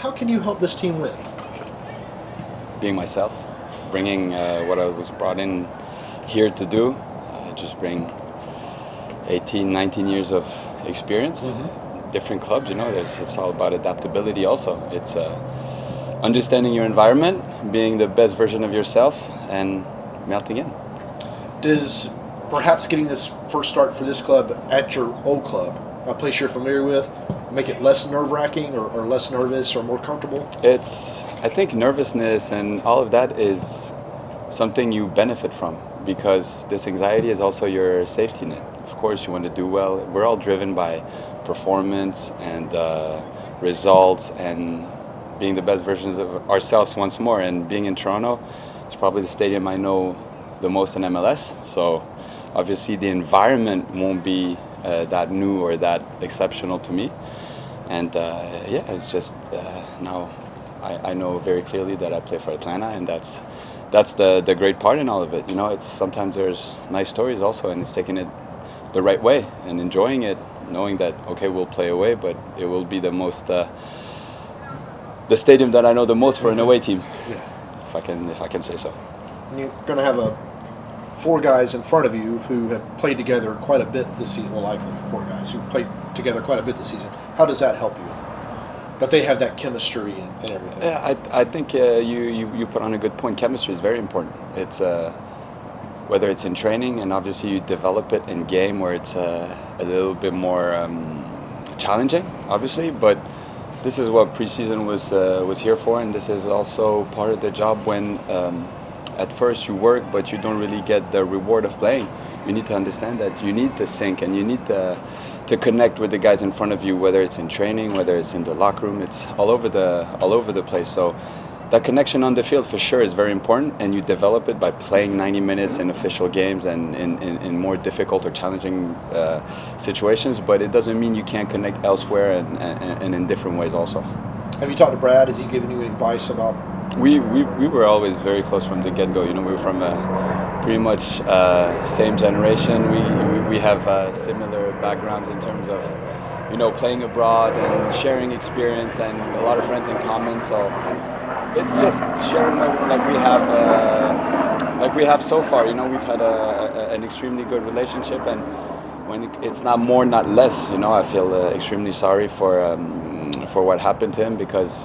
How can you help this team win? Being myself, bringing what I was brought in here to do. Just bring 18, 19 years of experience. Different clubs, it's all about adaptability also. It's understanding your environment, being the best version of yourself, and melting in. Does perhaps getting this first start for this club at your old club, a place you're familiar with, make it less nerve-wracking or less nervous or more comfortable? I think nervousness and all of that is something you benefit from, because this anxiety is also your safety net. Of course, you want to do well. We're all driven by performance and results and being the best versions of ourselves once more. And being in Toronto, it's probably the stadium I know the most in MLS. So obviously the environment won't be that new or that exceptional to me. And it's just now I know very clearly that I play for Atlanta, and that's the great part in all of it. It's sometimes there's nice stories also, and it's taking it the right way and enjoying it, knowing that okay, we'll play away, but it will be the most the stadium that I know the most for an away team, if I can say so. And you're going to have four guys in front of you who have played together quite a bit this season. Well, likely four guys who played together quite a bit this season. How does that help you? That they have that chemistry and everything. Yeah, I think you put on a good point. Chemistry is very important. It's whether it's in training, and obviously you develop it in game where it's a little bit more challenging, obviously. But this is what preseason was here for, and this is also part of the job when at first you work, but you don't really get the reward of playing. You need to understand that you need to sync, and you need to connect with the guys in front of you, whether it's in training, whether it's in the locker room. It's all over the place. So that connection on the field for sure is very important, and you develop it by playing 90 minutes in official games and in more difficult or challenging situations. But it doesn't mean you can't connect elsewhere and in different ways also. Have you talked to Brad? Has he given you any advice about? We were always very close from the get-go. We were from pretty much same generation. We have similar backgrounds in terms of playing abroad and sharing experience and a lot of friends in common. So it's just sharing like we have so far. We've had an extremely good relationship, and when it's not more, not less. I feel extremely sorry for what happened to him, because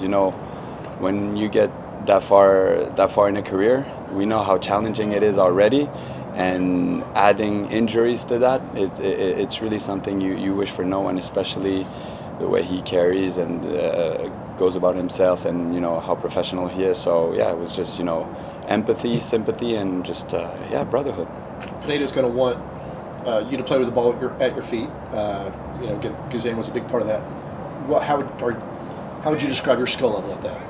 when you get that far in a career, we know how challenging it is already, and adding injuries to that, it's really something you wish for no one, especially the way he carries and goes about himself, and how professional he is. So it was just empathy, sympathy, and just brotherhood. Pineda's going to want you to play with the ball at your feet. Guzan was a big part of that. How would you describe your skill level at that?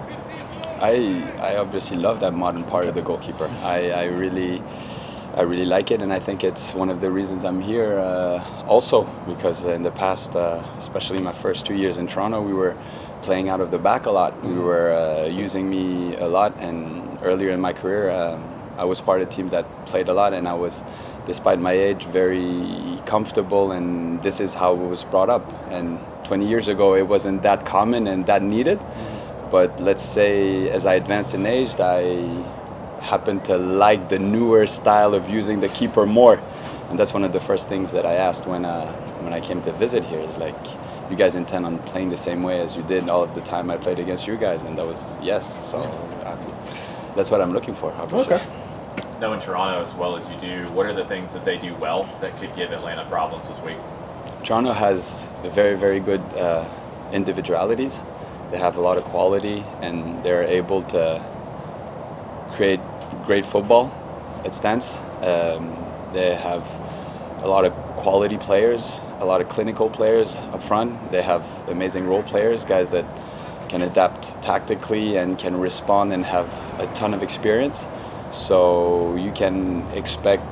I obviously love that modern part of the goalkeeper. I really like it, and I think it's one of the reasons I'm here also, because in the past, especially my first 2 years in Toronto, we were playing out of the back a lot. We were using me a lot, and earlier in my career, I was part of a team that played a lot, and I was, despite my age, very comfortable, and this is how it was brought up. And 20 years ago, it wasn't that common and that needed. But let's say as I advanced in age, I happened to like the newer style of using the keeper more. And that's one of the first things that I asked when I came to visit here, is like, you guys intend on playing the same way as you did all of the time I played against you guys? And that was yes. So that's what I'm looking for, obviously. Okay. Knowing Toronto as well as you do, what are the things that they do well that could give Atlanta problems this week? Toronto has very, very good individualities. They have a lot of quality, and they're able to create great football at stance. They have a lot of quality players, a lot of clinical players up front. They have amazing role players, guys that can adapt tactically and can respond and have a ton of experience. So you can expect,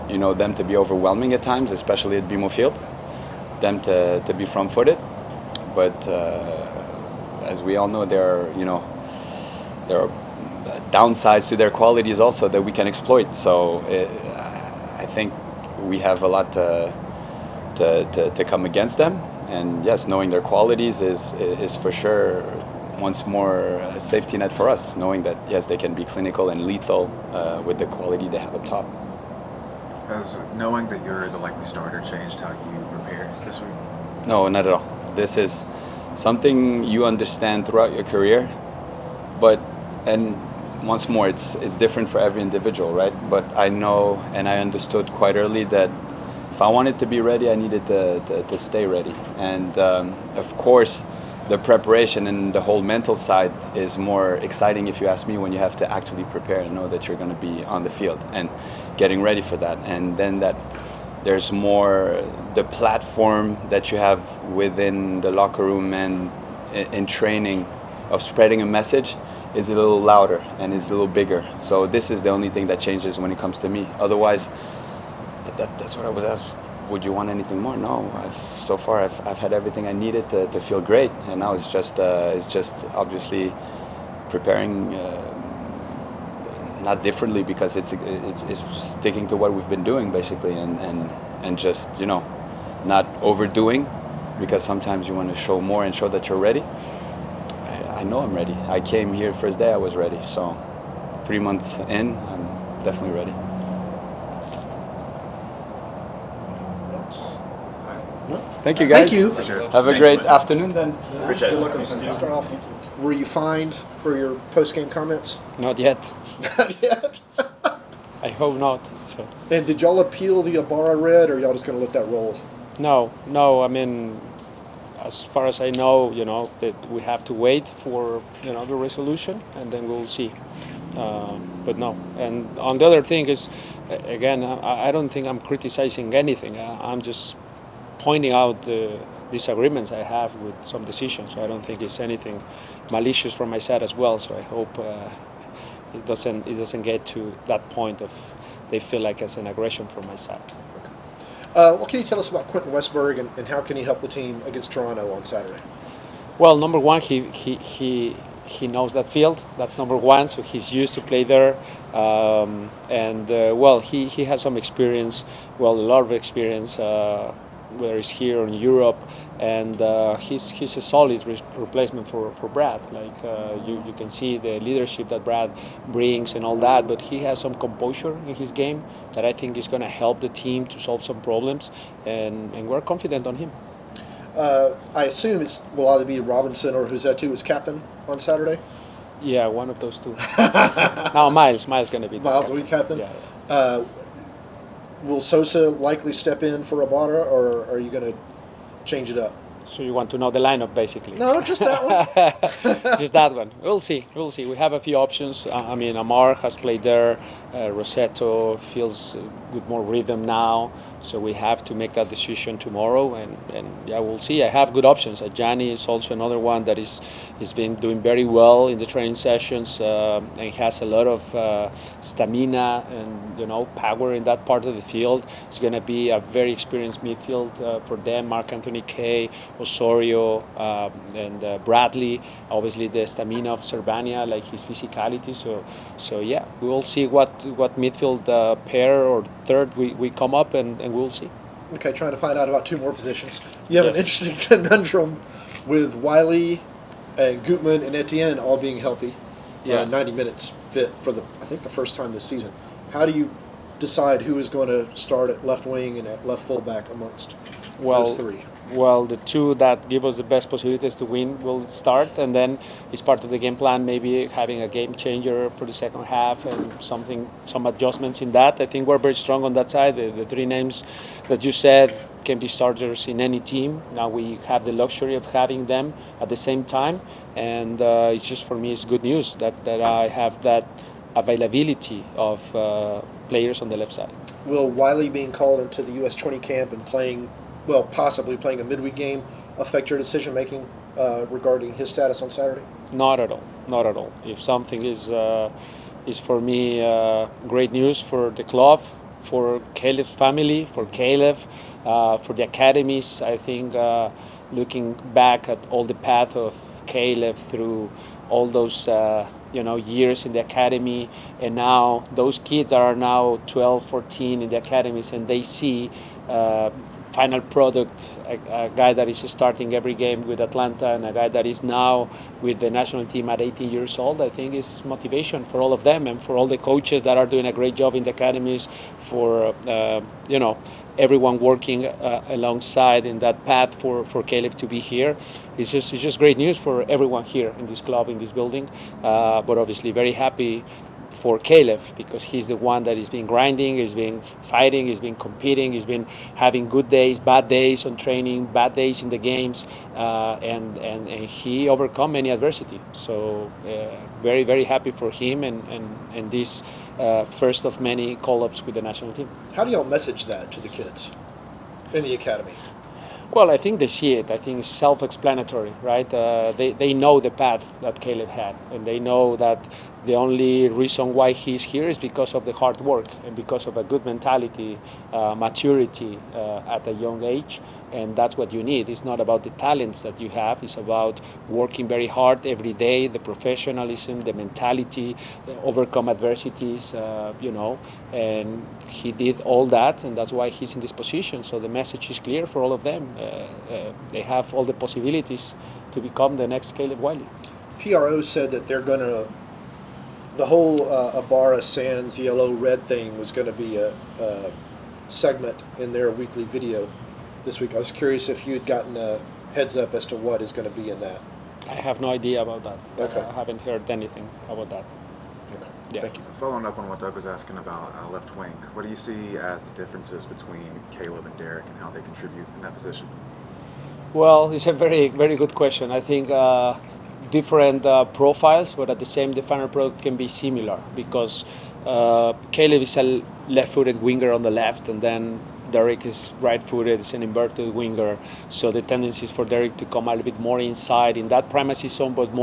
them to be overwhelming at times, especially at BMO Field, them to be front-footed. But as we all know, there are downsides to their qualities also that we can exploit. So I think we have a lot to come against them. And yes, knowing their qualities is for sure once more a safety net for us, knowing that yes, they can be clinical and lethal with the quality they have up top. Has knowing that you're the likely starter changed how you prepare this week? No, not at all. This is something you understand throughout your career, but and once more, it's different for every individual, right? But I know and I understood quite early that if I wanted to be ready, I needed to stay ready. And of course, the preparation and the whole mental side is more exciting, if you ask me, when you have to actually prepare and know that you're going to be on the field and getting ready for that. And then that there's more the platform that you have within the locker room and in training of spreading a message is a little louder and is a little bigger. So this is the only thing that changes when it comes to me. Otherwise, that's what I was asked. Would you want anything more? No. So far I've had everything I needed to feel great, and now it's just obviously preparing not differently because it's sticking to what we've been doing basically, and just not overdoing, because sometimes you want to show more and show that you're ready. I know I'm ready. I came here first day I was ready, so 3 months in I'm definitely ready. Thank you, guys. Thank you. Have a Thanks, great man. afternoon then. Appreciate Good it. luck on Sunday. Start off. Were you fined for your post-game comments? Not yet. Not yet. I hope not. So And did y'all appeal the Ibarra red, or y'all just going to let that roll? no. I mean, as far as I know, that we have to wait for the resolution, and then we'll see. But no. And on the other thing is, again, I don't think I'm criticizing anything. I'm just pointing out the disagreements I have with some decisions. So I don't think it's anything malicious from my side as well. So I hope it doesn't get to that point of they feel like it's an aggression from my side. What can you tell us about Quentin Westberg, and how can he help the team against Toronto on Saturday? Well, number one, he knows that field. That's number one, so he's used to play there. He has some experience, a lot of experience, whether it's here or in Europe, and he's a solid replacement for Brad. Like you can see the leadership that Brad brings and all that, but he has some composure in his game that I think is going to help the team to solve some problems, and we're confident on him. I assume will either be Robinson or Rossetto as captain on Saturday. Yeah, one of those two. Now Miles going to be Miles will be captain. Yeah. Will Sosa likely step in for Ibarra, or are you going to change it up? So you want to know the lineup, basically? No, just that one. Just that one. We'll see. We have a few options. Amar has played there. Rossetto feels with more rhythm now. So we have to make that decision tomorrow, and we'll see. I have good options. Gianni is also another one that is been doing very well in the training sessions, and has a lot of stamina and power in that part of the field. It's going to be a very experienced midfield for them. Mark Anthony Kay, Osorio, and Bradley. Obviously, the stamina of Cervania, like his physicality. So yeah, we will see what midfield pair or third we come up, and we'll see. Okay, trying to find out about two more positions. You have an interesting conundrum with Wiley and Gutman and Etienne all being healthy. 90 minutes fit for the first time this season. How do you decide who is going to start at left wing and at left fullback amongst those three? Well, the two that give us the best possibilities to win will start, and then it's part of the game plan, maybe having a game changer for the second half and some adjustments in that. I think we're very strong on that side. The three names that you said can be starters in any team. Now we have the luxury of having them at the same time, and it's just, for me, it's good news that I have that availability of players on the left side. Will Wiley being called into the U.S. training camp and possibly playing a midweek game affect your decision-making regarding his status on Saturday? Not at all. If something is for me great news for the club, for Caleb's family, for Caleb, for the academies. I think looking back at all the path of Caleb through all those years in the academy, and now those kids are now 12, 14 in the academies, and they see final product, a guy that is starting every game with Atlanta and a guy that is now with the national team at 18 years old, I think is motivation for all of them and for all the coaches that are doing a great job in the academies, for everyone working alongside in that path for Caleb to be here. It's just great news for everyone here in this club, in this building, but obviously very happy for Caleb because he's the one that has been grinding, he's been fighting, he's been competing, he's been having good days, bad days on training, bad days in the games, and he overcome many adversity. So very, very happy for him and this first of many call-ups with the national team. How do y'all message that to the kids in the academy? Well, I think they see it. I think it's self-explanatory, right? They know the path that Caleb had, and they know that the only reason why he's here is because of the hard work and because of a good mentality, maturity at a young age, and that's what you need. It's not about the talents that you have. It's about working very hard every day, the professionalism, the mentality, overcome adversities, and he did all that, and that's why he's in this position. So the message is clear for all of them. They have all the possibilities to become the next Caleb Wiley. PRO said that they're going to, the whole Ibarra Sands yellow-red thing was going to be a segment in their weekly video this week. I was curious if you had gotten a heads up as to what is going to be in that. I have no idea about that. Okay. I haven't heard anything about that. Okay. Yeah. Thank you. Following up on what Doug was asking about left wing, what do you see as the differences between Caleb and Derek and how they contribute in that position? Well, it's a very, very good question. I think different profiles, but at the same, the final product can be similar because Caleb is a left-footed winger on the left, and then Derek is right-footed, it's an inverted winger. So the tendency is for Derek to come a little bit more inside in that primacy zone, but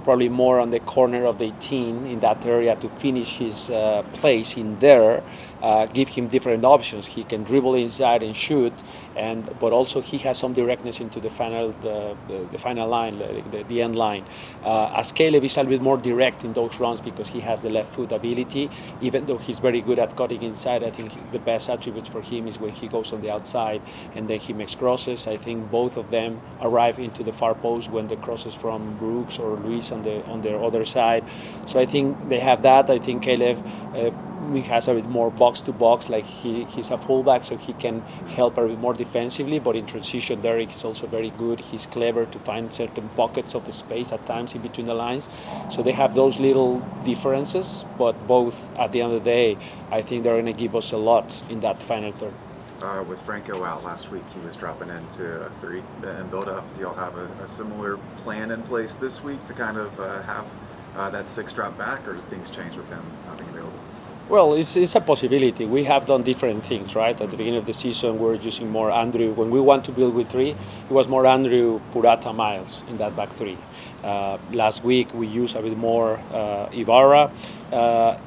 probably more on the corner of the 18 in that area to finish his place in there. Give him different options. He can dribble inside and shoot, but also he has some directness into the final line, the end line. As Caleb is a little bit more direct in those runs because he has the left foot ability, even though he's very good at cutting inside. I think the best attributes for him is when he goes on the outside and then he makes crosses. I think both of them arrive into the far post when the crosses from Brooks or Luis on their other side. So I think they have that. I think Caleb he has a bit more box to box, like he's a fullback, so he can help a bit more defensively. But in transition, Derek is also very good. He's clever to find certain pockets of the space at times in between the lines. So they have those little differences, but both at the end of the day, I think they're going to give us a lot in that final third. With Franco out last week, he was dropping into a 3 and build up. Do y'all have a similar plan in place this week to kind of have that 6 drop back, or does things change with him not being available? Well, it's a possibility. We have done different things, right? At the beginning of the season, we were using more Andrew. When we want to build with 3, it was more Andrew, Purata, Miles in that back 3. Last week, we used a bit more Ibarra.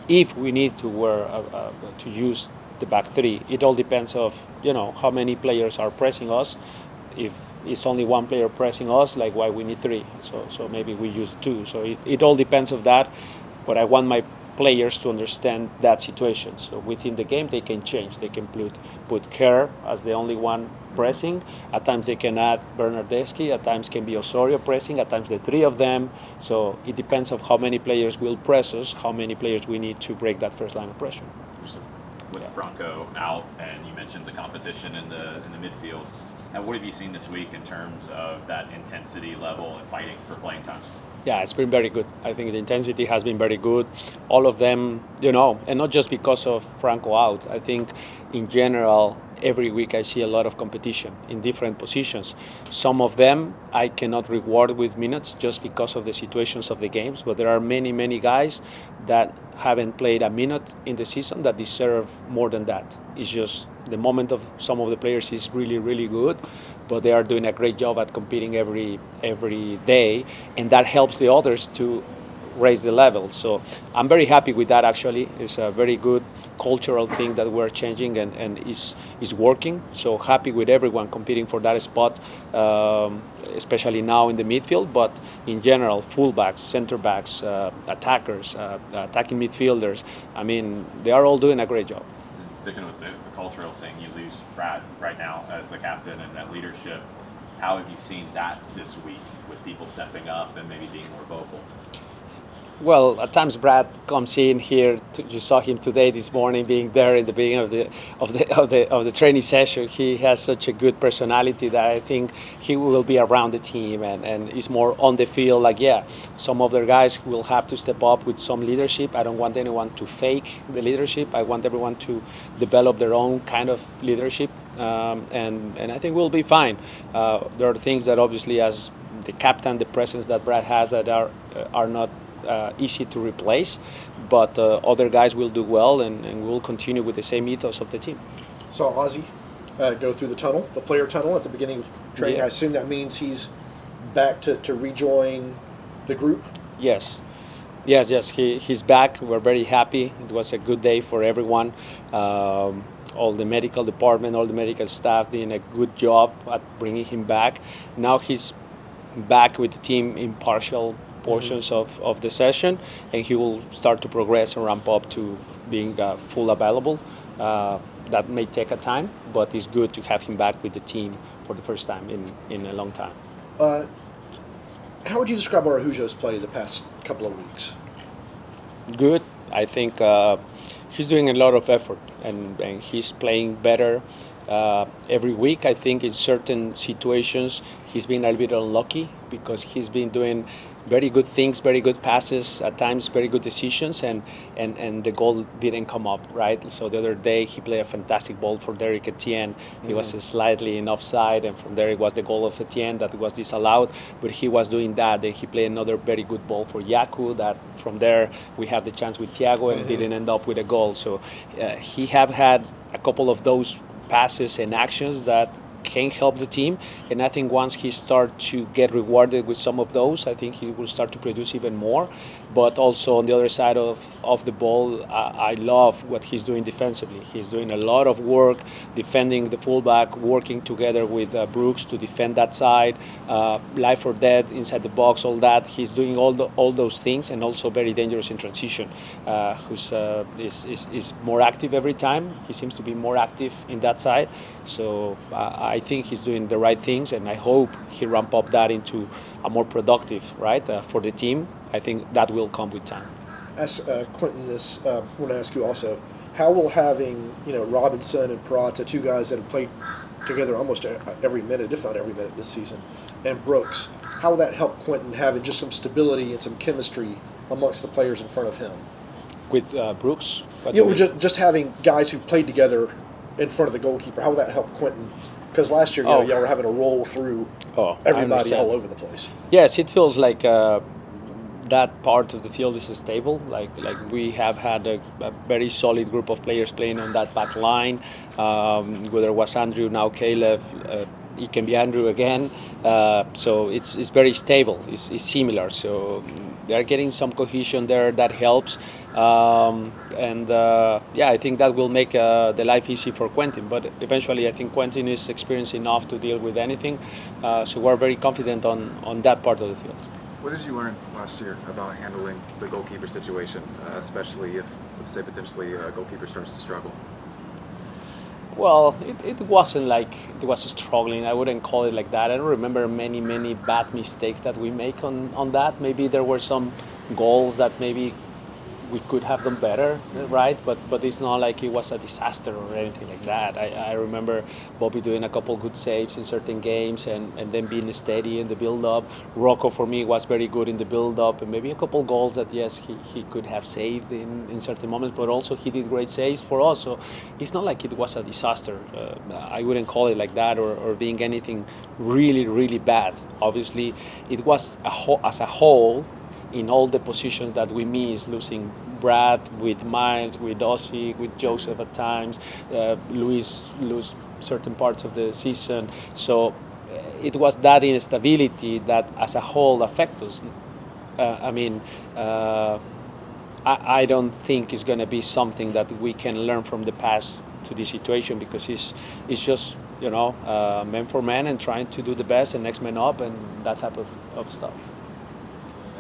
If we need to use the back 3, it all depends of how many players are pressing us. If it's only one player pressing us, like why we need 3. So maybe we use 2. So it all depends of that. But I want my players to understand that situation. So within the game, they can change. They can put Kerr as the only one pressing. At times they can add Bernardeschi. At times can be Osorio pressing. At times the 3 of them. So it depends of how many players will press us, how many players we need to break that first line of pressure. With Franco out, and you mentioned the competition in the midfield. Now, what have you seen this week in terms of that intensity level and fighting for playing time? Yeah, it's been very good. I think the intensity has been very good. All of them, and not just because of Franco out. I think in general, every week I see a lot of competition in different positions. Some of them I cannot reward with minutes just because of the situations of the games, but there are many, many guys that haven't played a minute in the season that deserve more than that. It's just the moment of some of the players is really, really good, but they are doing a great job at competing every day, and that helps the others to raise the level. So I'm very happy with that, actually. It's a very good cultural thing that we're changing and is working. So happy with everyone competing for that spot, especially now in the midfield, but in general, fullbacks, center backs, attackers, attacking midfielders. I mean, they are all doing a great job. It's sticking with the cultural thing, you lose Brad right now as the captain and that leadership. How have you seen that this week with people stepping up and maybe being more vocal? Well, at times Brad comes in here. You saw him today, this morning, being there in the beginning of the training session. He has such a good personality that I think he will be around the team and is more on the field. Like, yeah, some of the guys will have to step up with some leadership. I don't want anyone to fake the leadership. I want everyone to develop their own kind of leadership, and I think we'll be fine. There are things that obviously, as the captain, the presence that Brad has, that are not easy to replace, but other guys will do well, and we'll continue with the same ethos of the team. Saw Ozzy go through the player tunnel at the beginning of training. Yeah. I assume that means he's back to rejoin the group. Yes. He's back. We're very happy. It was a good day for everyone. All the medical department, all the medical staff doing a good job at bringing him back. Now he's back with the team in partial portions of the session, and he will start to progress and ramp up to being full available. That may take a time, but it's good to have him back with the team for the first time in a long time. How would you describe Araujo's play the past couple of weeks? Good. I think he's doing a lot of effort, and he's playing better every week. I think in certain situations he's been a little bit unlucky because he's been doing very good things, very good passes, at times very good decisions, and the goal didn't come up, right? So the other day he played a fantastic ball for Derek Etienne. He was slightly in offside, and from there it was the goal of Etienne that was disallowed, but he was doing that. Then he played another very good ball for Yaku, that from there we have the chance with Thiago and didn't end up with a goal. So he have had a couple of those passes and actions that can help the team, and I think once he starts to get rewarded with some of those, I think he will start to produce even more. But also on the other side of the ball, I love what he's doing defensively. He's doing a lot of work defending the fullback, working together with Brooks to defend that side, life or death inside the box, all that. He's doing all those things, and also very dangerous in transition. Is more active every time. He seems to be more active in that side. So I think he's doing the right things, and I hope he ramp up that into a more productive, right, for the team. I think that will come with time. As Quentin, I want to ask you also, how will having Robinson and Peralta, two guys that have played together almost every minute, if not every minute this season, and Brooks, how will that help Quentin having just some stability and some chemistry amongst the players in front of him? With Brooks? Just having guys who've played together in front of the goalkeeper, how will that help Quentin? Because last year, y'all were having to roll through everybody all over the place. Yes, it feels like that part of the field is stable. Like we have had a very solid group of players playing on that back line. Whether it was Andrew, now Caleb, it can be Andrew again. So it's very stable. It's similar. So they're getting some cohesion there that helps. I think that will make the life easy for Quentin. But eventually, I think Quentin is experienced enough to deal with anything. So we're very confident on that part of the field. What did you learn last year about handling the goalkeeper situation, especially if, say, potentially a goalkeeper starts to struggle? Well, it wasn't like it was struggling. I wouldn't call it like that. I don't remember many bad mistakes that we make on that. Maybe there were some goals that maybe we could have done better, right? But it's not like it was a disaster or anything like that. I remember Bobby doing a couple good saves in certain games and then being steady in the build-up. Rocco, for me, was very good in the build-up, and maybe a couple goals that, yes, he could have saved in certain moments, but also he did great saves for us. So it's not like it was a disaster. I wouldn't call it like that or being anything really bad. Obviously, it was as a whole, in all the positions that we miss, losing Brad with Miles, with Ossie, with Joseph at times, Luis lose certain parts of the season. So it was that instability that as a whole affects us. I don't think it's going to be something that we can learn from the past to this situation, because it's just, man for man and trying to do the best and next man up and that type of stuff.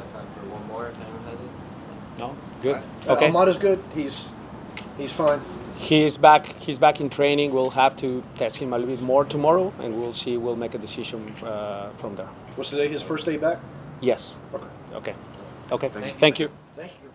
Time for one more if anyone has it. No? Good? Right. Okay. Amada's good. He's fine. He's back. He's back in training. We'll have to test him a little bit more tomorrow, and we'll see. We'll make a decision from there. Was today his first day back? Yes. Okay. Okay. Okay. Thank you. Thank you. Thank you.